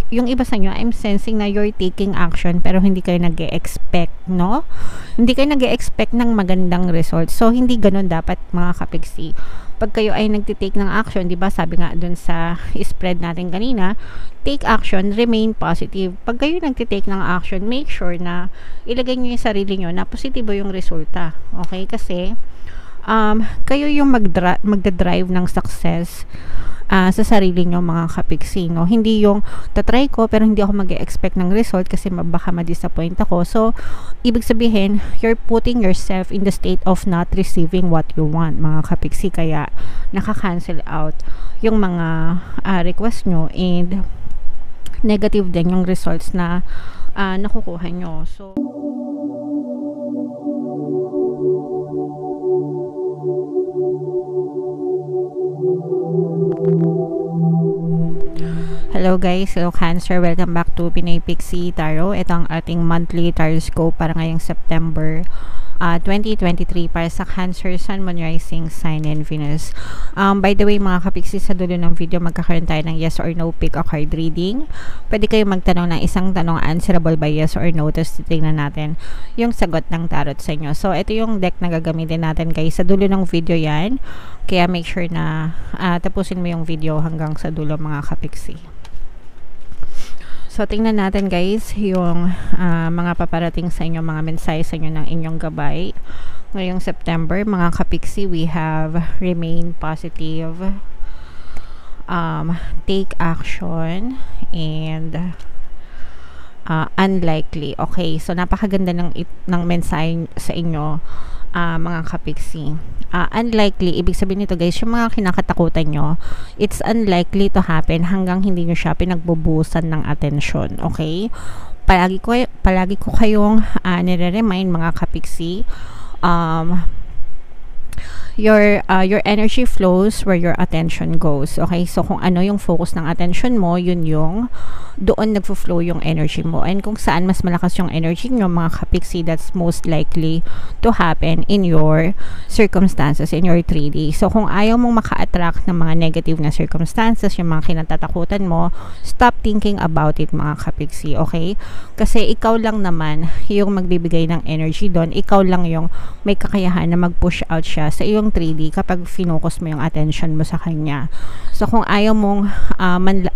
yung iba sa inyo, I'm sensing na you're taking action pero hindi kayo nag-e-expect, no? Hindi kayo nag-e-expect ng magandang result. So, hindi ganun dapat mga kapigsi. Pag kayo ay nagtitake ng action, di ba, sabi nga dun sa spread natin kanina, take action, remain positive. Pag kayo nagtitake ng action, make sure na ilagay nyo yung sarili nyo na positibo yung resulta. Okay? Kasi, kayo yung magdadrive ng success sa sarili nyo mga kapigsi, no? Hindi yung tatry ko pero hindi ako mag-expect ng result kasi baka ma-disappoint ako. So, ibig sabihin, you're putting yourself in the state of not receiving what you want mga kapigsi, kaya naka-cancel out yung mga request nyo and negative din yung results na nakukuha nyo. So, hello guys, hello Cancer, welcome back to Pinay Pixie Tarot. Ito ang ating monthly tarot scope para ngayong September 2023 para sa Cancer, Sun, Moon, Rising, Sign, and Venus. By the way mga kapixie, sa dulo ng video magkakaroon tayo ng yes or no pick a card reading. Pwede kayo magtanong ng isang tanong answerable by yes or no, tapos titignan natin yung sagot ng tarot sa inyo. So ito yung deck na gagamitin natin guys, sa dulo ng video yan, kaya make sure na tapusin mo yung video hanggang sa dulo mga kapixie. So, tingnan natin guys yung mga paparating sa inyo, mga mensahe sa inyo ng inyong gabay. Ngayong September, mga kapixie, we have remain positive, take action, and unlikely. Okay, so napakaganda ng mensahe sa inyo mga kapixie. Unlikely, ibig sabihin nito guys, yung mga kinakatakutan nyo, it's unlikely to happen hanggang hindi nyo siya pinagbubusan ng atensyon. Okay, palagi ko kayong nire-remind mga kapixie, your energy flows where your attention goes. Okay, so kung ano yung focus ng attention mo, yun yung doon nagfo-flow yung energy mo. And kung saan mas malakas yung energy nyo mga kapixie, that's most likely to happen in your circumstances, in your 3D. So kung ayaw mong maka-attract ng mga negative na circumstances, yung mga kinatatakutan mo, stop thinking about it mga kapixie. Okay, kasi ikaw lang naman yung magbibigay ng energy doon, ikaw lang yung may kakayahan na mag-push out siya sa iyong 3D kapag finocus mo yung attention mo sa kanya. So kung ayaw mong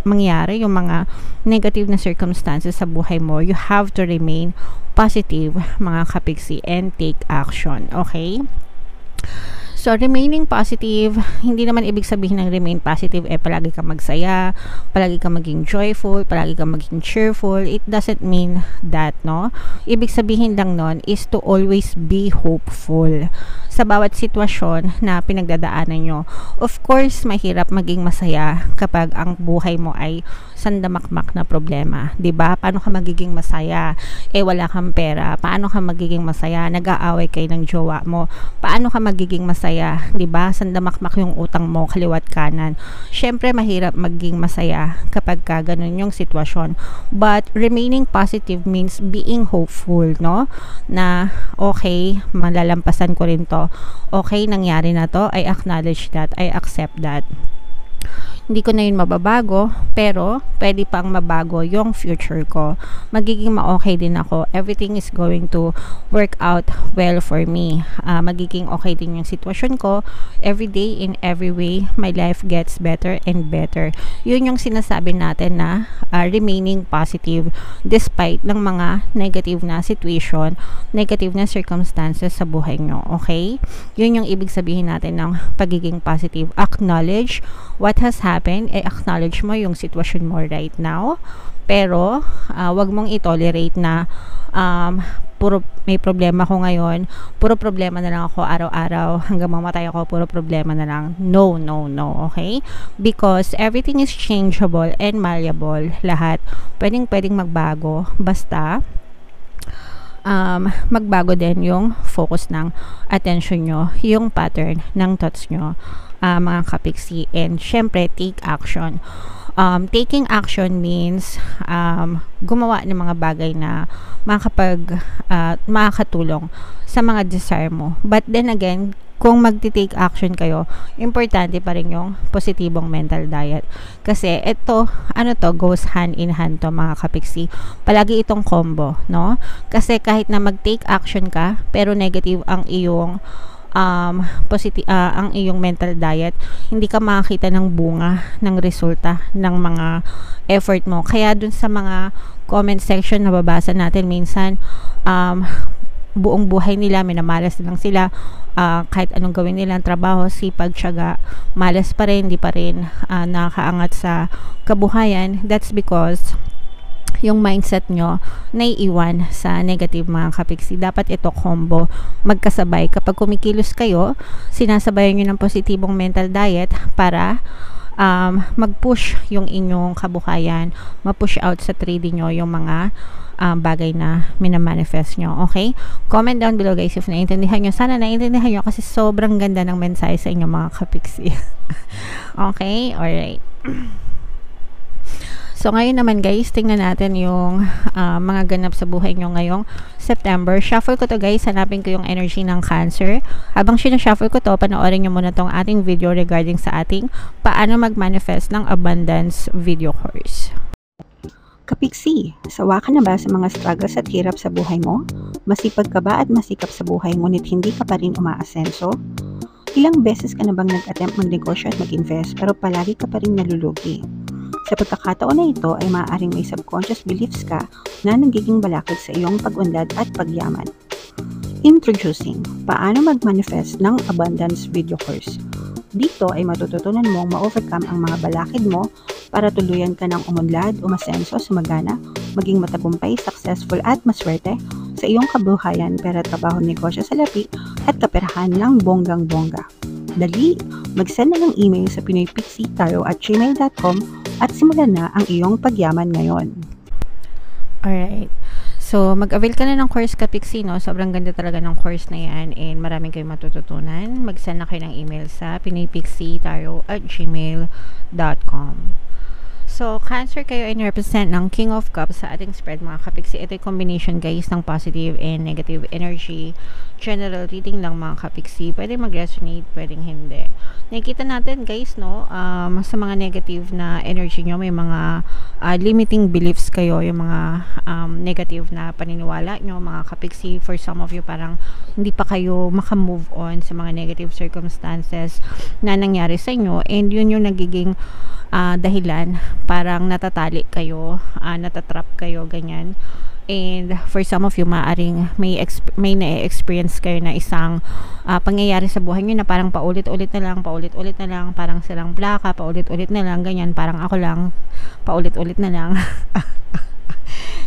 mangyari yung mga negative na circumstances sa buhay mo, you have to remain positive mga kapixie and take action. Okay? So, remaining positive, hindi naman ibig sabihin ng remain positive palagi kang magsaya, palagi kang maging joyful, palagi kang maging cheerful. It doesn't mean that, no? Ibig sabihin lang nun is to always be hopeful sa bawat sitwasyon na pinagdadaanan nyo. Of course, mahirap maging masaya kapag ang buhay mo ay sandamakmak na problema. 'Di ba? Paano ka magiging masaya? Wala kang pera. Paano ka magiging masaya? Nag-aaway kayo ng jowa mo. Paano ka magiging masaya? 'Di ba? Sandamakmak yung utang mo kaliwat kanan. Syempre mahirap maging masaya kapag ganun yung sitwasyon. But remaining positive means being hopeful, no? Na okay, malalampasan ko rin to. Okay, nangyari na to. I acknowledge that. I accept that. Hindi ko na yun mababago, pero pwede pang mabago yung future ko. Magiging ma-okay din ako. Everything is going to work out well for me. Magiging okay din yung sitwasyon ko. Every day, in every way, my life gets better and better. Yun yung sinasabi natin na remaining positive despite ng mga negative na situation, negative na circumstances sa buhay nyo. Okay? Yun yung ibig sabihin natin ng pagiging positive. Acknowledge what has happened, acknowledge mo yung sitwasyon mo right now, pero wag mong i-tolerate na puro may problema ko ngayon, puro problema na lang ako araw-araw, hanggang mamatay ako, puro problema na lang. No, no, no, okay? Because everything is changeable and malleable. Lahat pwedeng magbago, basta magbago din yung focus ng attention nyo, yung pattern ng thoughts nyo, mga kapixie. And syempre, take action. Taking action means gumawa ng mga bagay na makakatulong sa mga desire mo. But then again, kung magti-take action kayo, importante pa rin yung positibong mental diet. Kasi ito, goes hand in hand to mga kapiksi. Palagi itong combo, no? Kasi kahit na mag-take action ka, pero negative ang iyong ang iyong mental diet, hindi ka makakita ng bunga ng resulta ng mga effort mo. Kaya dun sa mga comment section na babasa natin minsan, buong buhay nila minamalas lang sila, kahit anong gawin nilang trabaho, sipag, tiyaga, malas pa rin, hindi pa rin nakakaangat sa kabuhayan. That's because yung mindset nyo naiiwan sa negative mga kapiksi. Dapat ito combo, magkasabay. Kapag kumikilos kayo, sinasabayan nyo ng positibong mental diet para mag-push yung inyong kabuhayan, ma-push out sa trading nyo yung mga bagay na minamanifest nyo. Okay? Comment down below guys if naintindihan nyo. Sana naintindihan nyo kasi sobrang ganda ng mensahe sa inyo mga kapiksi. Okay? Alright. So, ngayon naman guys, tingnan natin yung mga ganap sa buhay nyo ngayong September. Shuffle ko to guys, hanapin ko yung energy ng Cancer. Habang sinashuffle ko to, panoorin nyo muna tong ating video regarding sa ating paano mag-manifest ng abundance video course. Kapiksi, sawa ka na ba sa mga struggles at hirap sa buhay mo? Masipag ka ba at masikap sa buhay ngunit hindi ka pa rin umaasenso? Ilang beses ka na bang nag-attempt magnegosyo at mag-invest pero palagi ka pa rin nalulugi? Sa pagkakataon na ito ay maaaring may subconscious beliefs ka na nagiging balakid sa iyong pag-unlad at pagyaman. Introducing, paano mag-manifest ng abundance video course. Dito ay matututunan mong ma-overcome ang mga balakid mo para tuluyan ka ng umunlad, umasenso, sumagana, maging matagumpay, successful at maswerte sa iyong kabuhayan, pera, trabaho, negosyo, salapi at kaperahan ng bonggang-bongga. Dali, mag-send na ng email sa pinoypixitaro@gmail.com at simulan na ang iyong pagyaman ngayon. Alright. So, mag-avail ka na ng course kapiksi, no? Sobrang ganda talaga ng course na yan and maraming kayong matututunan. Mag-send na kayo ng email sa pinoypixitaro@gmail.com. So, Cancer, kayo ay represent ng King of Cups sa ating spread mga kapiksi. Ito yung combination guys ng positive and negative energy. General reading lang mga kapiksi. Pwede mag-resonate, pwedeng hindi. Nakikita natin guys, no, sa mga negative na energy nyo, may mga limiting beliefs kayo, yung mga negative na paniniwala nyo mga kapiksi. For some of you, parang hindi pa kayo makamove on sa mga negative circumstances na nangyari sa inyo, and yun yung nagiging dahilan, parang natatali kayo, natatrap kayo, ganyan. And for some of you, maaring may na-experience kayo na isang pangyayari sa buhay nyo na parang paulit-ulit na lang, parang silang plaka, paulit-ulit na lang, ganyan, parang ako lang, paulit-ulit na lang.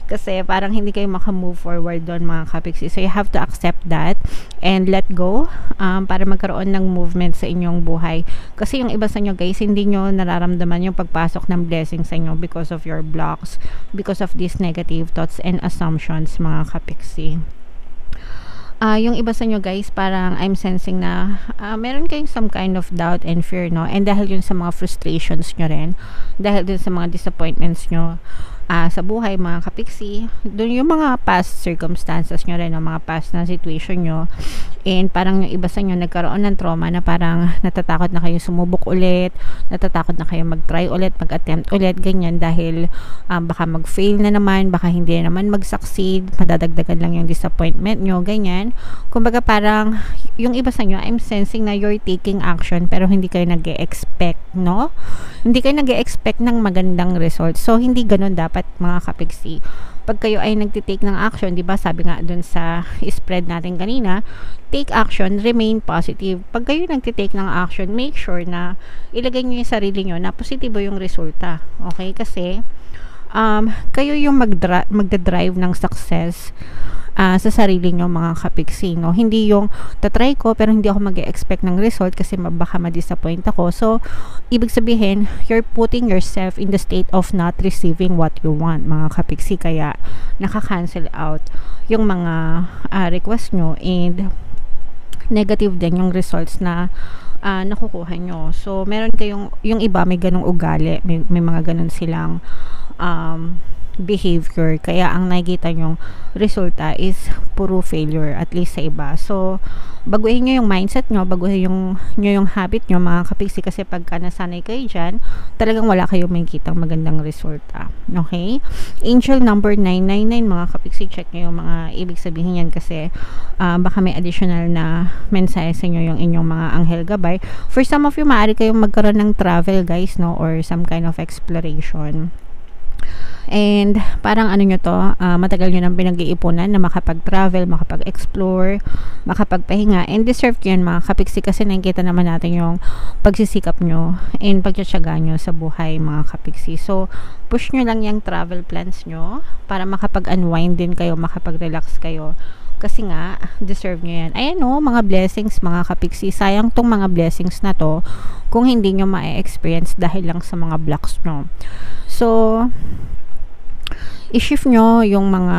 Kasi parang hindi kayo makamove forward doon mga kapiksi. So you have to accept that and let go para magkaroon ng movement sa inyong buhay. Kasi yung iba sa inyo guys, hindi nyo nararamdaman yung pagpasok ng blessing sa inyo because of your blocks, because of these negative thoughts and assumptions mga kapiksi. Yung iba sa inyo guys, parang I'm sensing na meron kayong some kind of doubt and fear, no? And dahil yun sa mga frustrations nyo rin, dahil dun sa mga disappointments nyo sa buhay mga kapiksi, dun yung mga past circumstances nyo rin, no? Mga past na situation nyo, and parang yung iba sa inyo nagkaroon ng trauma na parang natatakot na kayo sumubok ulit, natatakot na kayo mag-try ulit, mag-attempt ulit, ganyan, dahil baka mag-fail na naman, baka hindi naman mag-succeed, madadagdagan lang yung disappointment nyo, ganyan. Kumbaga parang yung iba sa inyo, I'm sensing na you're taking action pero hindi kayo nag-e-expect, no? Hindi kayo nag-e-expect ng magandang result. So hindi ganun dapat mga kapiksi. Pag kayo ay nagtitake ng action, di ba, sabi nga dun sa spread natin kanina, take action, remain positive. Pag kayo nagtitake ng action, make sure na ilagay nyo yung sarili nyo na positibo yung resulta. Okay? Kasi kayo yung magdadrive ng success sa sarili nyo mga kapiksi, no? Hindi yung tatry ko pero hindi ako mag-expect ng result kasi baka ma-disappoint ako. So ibig sabihin, you're putting yourself in the state of not receiving what you want mga kapiksi, kaya naka-cancel out yung mga request nyo, and negative din yung results na nakukuha nyo. So meron kayong, yung iba may ganong ugali, may mga ganon silang behavior, kaya ang nakikita nyong resulta is puro failure, at least sa iba. So, baguhin nyo yung mindset nyo, baguhin nyo yung habit nyo, mga kapiksi, kasi pagka nasanay kayo dyan, talagang wala kayong makikitang magandang resulta. Okay? Angel number 999, mga kapiksi, check nyo yung mga ibig sabihin yan, kasi baka may additional na mensahe sa inyo yung inyong mga anghel gabay. For some of you, maaari kayong magkaroon ng travel, guys, no, or some kind of exploration. And parang ano nyo to, matagal nyo nang pinag-iipunan na makapag-travel, makapag-explore, makapagpahinga, and deserve ko yun, mga kapiksi, kasi nakikita naman natin yung pagsisikap nyo and pagtsatsaga nyo sa buhay, mga kapiksi. So push nyo lang yung travel plans nyo para makapag-unwind din kayo, makapag-relax kayo, kasi nga deserve nyo yan. Ayan o, mga blessings, mga kapiksi. Sayang tong mga blessings na to kung hindi nyo ma-experience dahil lang sa mga blocks nyo. So i-shift nyo yung mga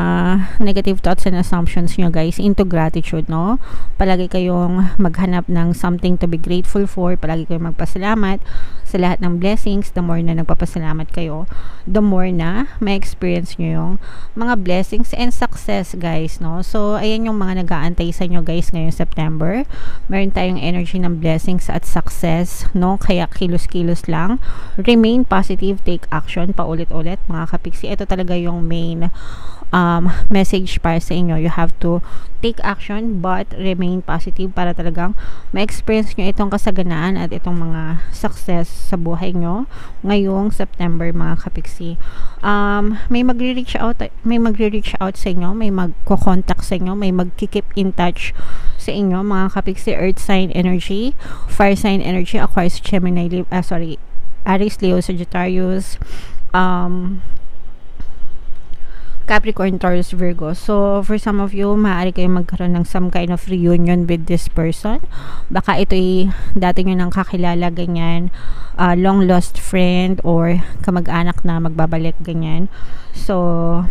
negative thoughts and assumptions nyo, guys, into gratitude, no? Palagi kayong maghanap ng something to be grateful for. Palagi kayong magpasalamat sa lahat ng blessings. The more na nagpapasalamat kayo, the more na may experience nyo yung mga blessings and success, guys, no? So ayan yung mga nag-aantay sa inyo, guys, ngayong September. Meron tayong energy ng blessings at success, no? Kaya kilos-kilos lang. Remain positive, take action, paulit-ulit, mga kapiksi. Ito talaga yung main message para sa inyo. You have to take action but remain positive para talagang ma-experience nyo itong kasaganaan at itong mga success sa buhay nyo ngayong September, mga kapiksi. May magre-reach out sa inyo, may magko-contact sa inyo, may magki-keep in touch sa inyo, mga kapiksi. Earth sign energy, fire sign energy, Aquarius, Gemini, Aries, Leo, Sagittarius, Capricorn, Taurus, Virgo. So, for some of you, maaari kayong magkaroon ng some kind of reunion with this person. Baka ito'y dati nyo nang kakilala, ganyan, long lost friend or kamag-anak na magbabalik, ganyan. So,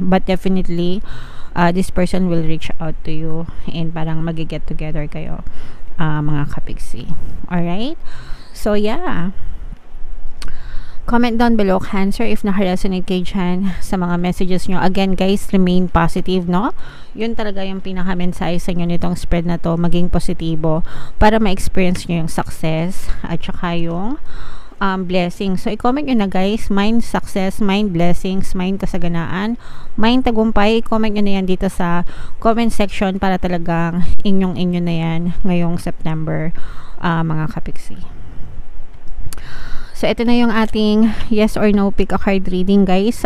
but definitely, this person will reach out to you and parang mag-get together kayo, mga kapiksi. Alright? So, yeah. Comment down below, Cancer, if naka-resonate kayo dyan sa mga messages nyo. Again, guys, remain positive, no? Yun talaga yung pinaka-mensahe sa inyo nitong spread na to, maging positibo para ma-experience nyo yung success at saka yung blessings. So, i-comment nyo na, guys, mind success, mind blessings, mind kasaganaan, mind tagumpay. I-comment nyo na yan dito sa comment section para talagang inyong-inyo na yan ngayong September, mga kapiksi. So, ito na yung ating yes or no pick a card reading, guys.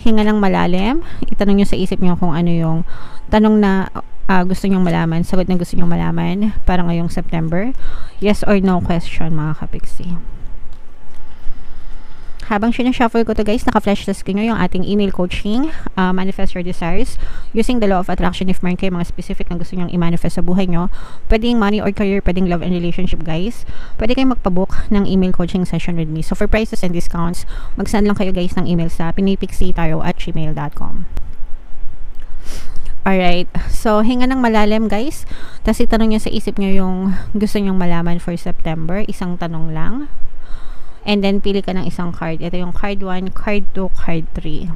Hinga ng malalim. Itanong nyo sa isip nyo kung ano yung tanong na gusto nyong malaman, sagot na gusto nyong malaman para ngayong September. Yes or no question, mga kapiksi. Habang sinashuffle ko to, guys, naka-flash test ko nyo yung ating email coaching, Manifest Your Desires, using the law of attraction. If meron kayo mga specific na gusto nyong i-manifest sa buhay nyo, pwedeng money or career, pwedeng love and relationship, guys, pwede kayong magpabook ng email coaching session with me. So, for prices and discounts, mag-send lang kayo, guys, ng email sa pinipixitaro@gmail.com. Alright, so hinga ng malalim, guys. Tapos itanong nyo sa isip nyo yung gusto nyong malaman for September. Isang tanong lang. And then, pili ka ng isang card. Ito yung card 1, card 2, card 3.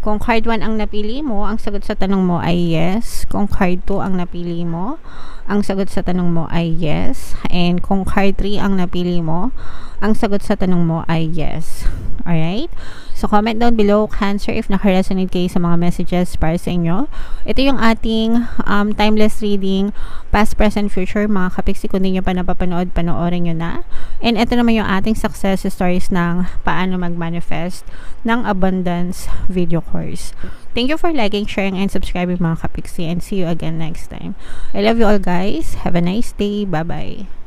Kung card 1 ang napili mo, ang sagot sa tanong mo ay yes. Kung card 2 ang napili mo, ang sagot sa tanong mo ay yes. And kung card 3 ang napili mo, ang sagot sa tanong mo ay yes. Alright? So, comment down below, Cancer, if naka-resonate kayo sa mga messages para sa inyo. Ito yung ating timeless reading, past, present, future, mga kapiksi. Kung hindi nyo pa napapanood, panoorin nyo na. And ito naman yung ating success stories ng paano mag-manifest ng abundance video course. Thank you for liking, sharing, and subscribing, mga kapiksi. And see you again next time. I love you all, guys. Have a nice day. Bye-bye.